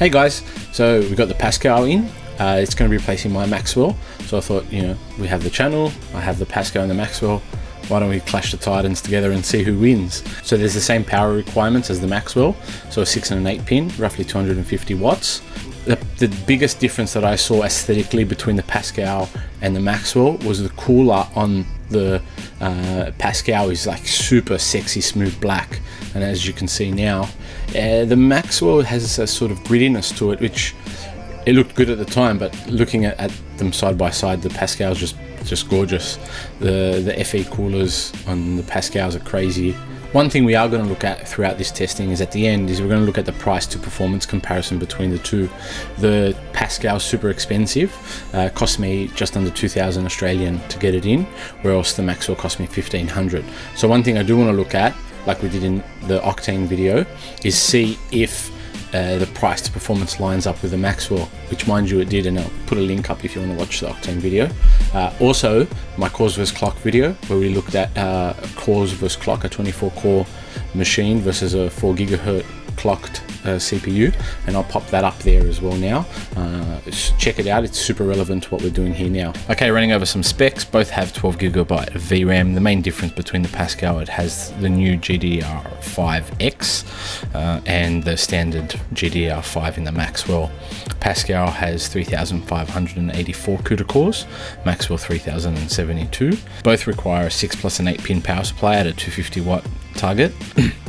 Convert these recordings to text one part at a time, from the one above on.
Hey guys, so we got the Pascal in. It's going to be replacing my Maxwell. So I thought, we have the channel, I have the Pascal and the Maxwell. Why don't we clash the Titans together and see who wins? So there's the same power requirements as the Maxwell. So a 6 and an 8 pin, roughly 250 watts. The biggest difference that I saw aesthetically between the Pascal and the Maxwell was the cooler on the Pascal is like super sexy smooth black, and as you can see now, the Maxwell has a sort of grittiness to it, which it looked good at the time, but looking at them side by side, the Pascal's just gorgeous. The FE coolers on the Pascals are crazy. One thing we are going to look at throughout this testing is at the end is we're going to look at the price to performance comparison between the two. The Pascal super expensive, cost me just under 2,000 Australian to get it in, whereas the Maxwell cost me 1,500. So one thing I do want to look at, like we did in the Octane video, is see if the price to performance lines up with the Maxwell, which mind you it did, and I'll put a link up if you want to watch the Octane video. Also my cores versus clock video, where we looked at cores versus clock, a 24 core machine versus a 4 gigahertz clocked CPU, and I'll pop that up there as well now. Check it out, it's super relevant to what we're doing here now. Okay, running over some specs. Both have 12 gigabyte of VRAM. The main difference between the Pascal, it has the new GDDR5X and the standard GDDR5 in the Maxwell. Pascal has 3,584 CUDA cores, Maxwell 3,072. Both require a 6 plus an 8 pin power supply at a 250 watt target.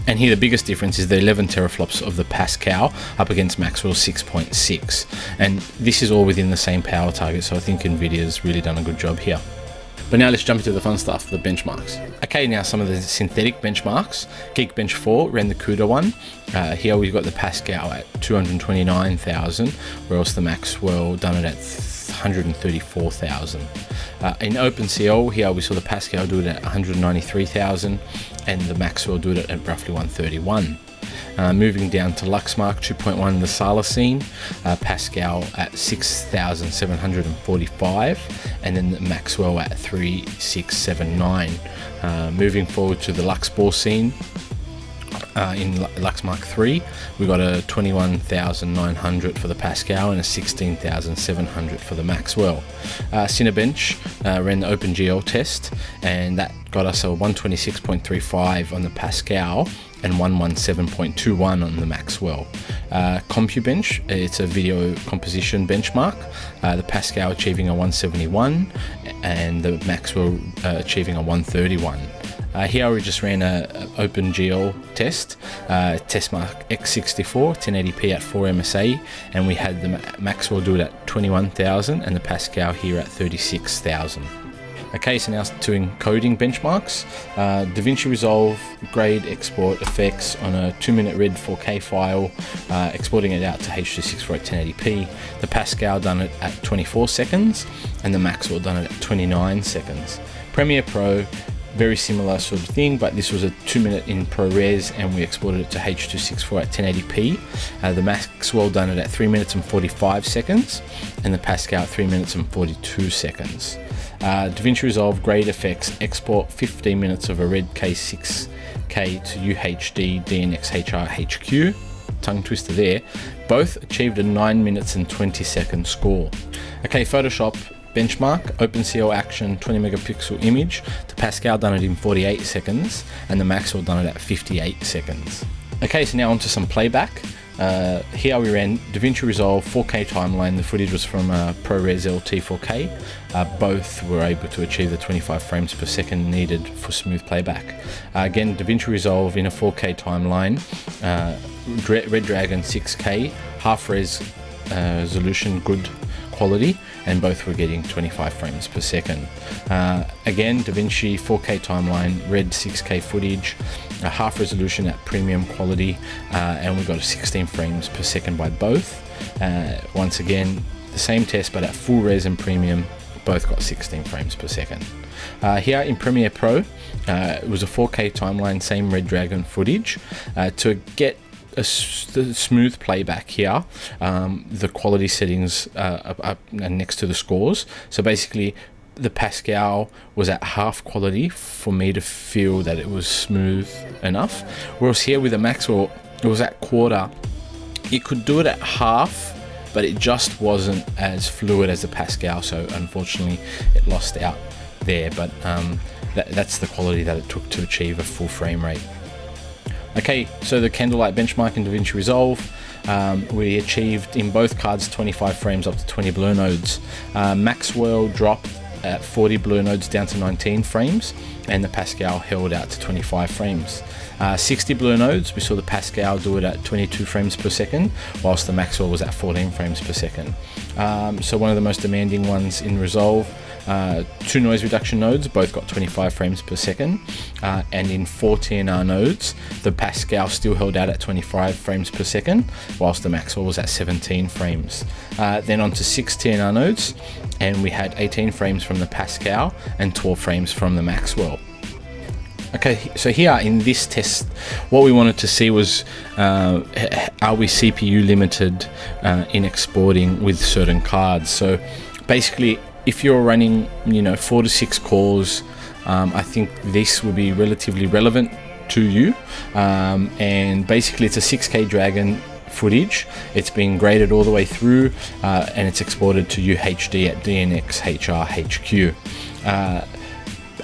And here the biggest difference is the 11 teraflops of the Pascal up against Maxwell 6.6, and this is all within the same power target, so I think NVIDIA's really done a good job here. But now let's jump into the fun stuff, the benchmarks. Okay, now some of the synthetic benchmarks. Geekbench 4 ran the CUDA one. Here we've got the Pascal at 229,000, whereas the Maxwell done it at 134,000. In OpenCL, here we saw the Pascal do it at 193,000 and the Maxwell do it at roughly 131. Moving down to Luxmark 2.1, the Salacine, Pascal at 6,745, and then the Maxwell at 3,679. Moving forward to the Lux Borcine, in Luxmark 3, we got a 21,900 for the Pascal and a 16,700 for the Maxwell. Cinebench ran the OpenCL test, and that got us a 126.35 on the Pascal and 117.21 on the Maxwell. CompuBench, it's a video composition benchmark. The Pascal achieving a 171 and the Maxwell achieving a 131. Here we just ran a OpenCL test, testmark X64, 1080p at 4 MSA, and we had the Maxwell do it at 21,000 and the Pascal here at 36,000. Okay, so now to encoding benchmarks. Davinci Resolve grade export effects on a 2-minute red 4K file, exporting it out to H.264 at 1080p. The Pascal done it at 24 seconds and the Maxwell done it at 29 seconds. Premiere Pro, very similar sort of thing, but this was a 2-minute in ProRes and we exported it to H.264 at 1080p. The Maxwell done it at 3 minutes and 45 seconds and the Pascal at 3 minutes and 42 seconds. Davinci Resolve grade effects export 15 minutes of a red K6K to UHD DNX HRHQ, tongue twister there, both achieved a 9 minutes and 20 second score. Okay, Photoshop benchmark, OpenCL action 20 megapixel image, the Pascal done it in 48 seconds and the Maxwell done it at 58 seconds. Okay, so now onto some playback. Here we ran Davinci Resolve 4K timeline. The footage was from ProRes LT 4K. Both were able to achieve the 25 frames per second needed for smooth playback. Again, Davinci Resolve in a 4K timeline, Red Dragon 6K, half res resolution, good quality, and both were getting 25 frames per second. Again, Davinci 4K timeline, red 6K footage, half resolution at premium quality, and we got a 16 frames per second by both. Once again, the same test but at full res and premium, both got 16 frames per second. Here in Premiere Pro, it was a 4K timeline, same Red Dragon footage. To get a smooth playback here, the quality settings are next to the scores. So basically the Pascal was at half quality for me to feel that it was smooth enough, whereas here with the Maxwell it was at quarter it could do it at half, but it just wasn't as fluid as the Pascal, so unfortunately it lost out there. But that's the quality that it took to achieve a full frame rate. Okay, so the Candlelight benchmark in Davinci Resolve, we achieved in both cards 25 frames up to 20 blur nodes. Maxwell dropped at 40 blur nodes down to 19 frames, and the Pascal held out to 25 frames. 60 blur nodes, we saw the Pascal do it at 22 frames per second, whilst the Maxwell was at 14 frames per second. So one of the most demanding ones in Resolve. 2 noise reduction nodes both got 25 frames per second, and in 4 TNR nodes the Pascal still held out at 25 frames per second, whilst the Maxwell was at 17 frames. Then on to 6 TNR nodes, and we had 18 frames from the Pascal and 12 frames from the Maxwell. Okay, so here in this test, what we wanted to see was, are we CPU limited in exporting with certain cards? So basically, if you're running, 4 to 6 cores, I think this would be relatively relevant to you. And basically, it's a 6K Dragon footage. It's been graded all the way through, and it's exported to UHD at DNX HR HQ.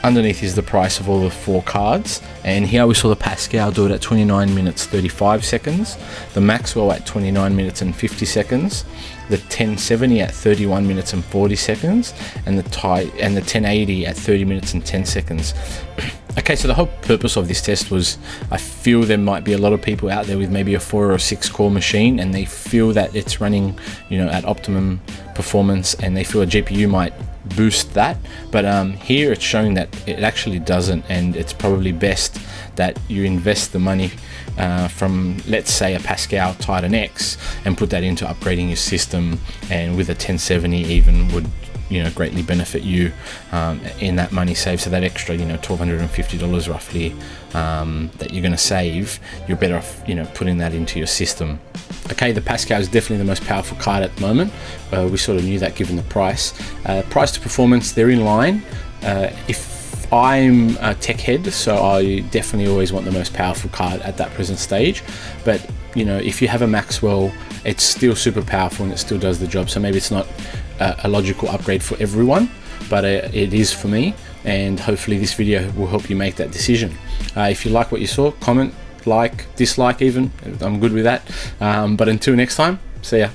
Underneath is the price of all the 4 cards, and here we saw the Pascal do it at 29 minutes 35 seconds, the Maxwell at 29 minutes and 50 seconds, the 1070 at 31 minutes and 40 seconds, and the 1080 at 30 minutes and 10 seconds. Okay, so the whole purpose of this test was, I feel there might be a lot of people out there with maybe a 4 or 6 core machine, and they feel that it's running, at optimum performance, and they feel a GPU might boost that, but here it's showing that it actually doesn't, and it's probably best that you invest the money from, let's say, a Pascal Titan X and put that into upgrading your system, and with a 1070 even would greatly benefit you in that money save. So that extra $1,250 roughly that you're going to save, you're better off putting that into your system. Okay, the Pascal is definitely the most powerful card at the moment. We sort of knew that given the price. Price to performance, they're in line. If I'm a tech head, so I definitely always want the most powerful card at that present stage. But if you have a Maxwell, it's still super powerful and it still does the job. So maybe it's not a logical upgrade for everyone, but it is for me, and hopefully this video will help you make that decision. If you like what you saw, comment, like, dislike even, I'm good with that. But until next time, see ya.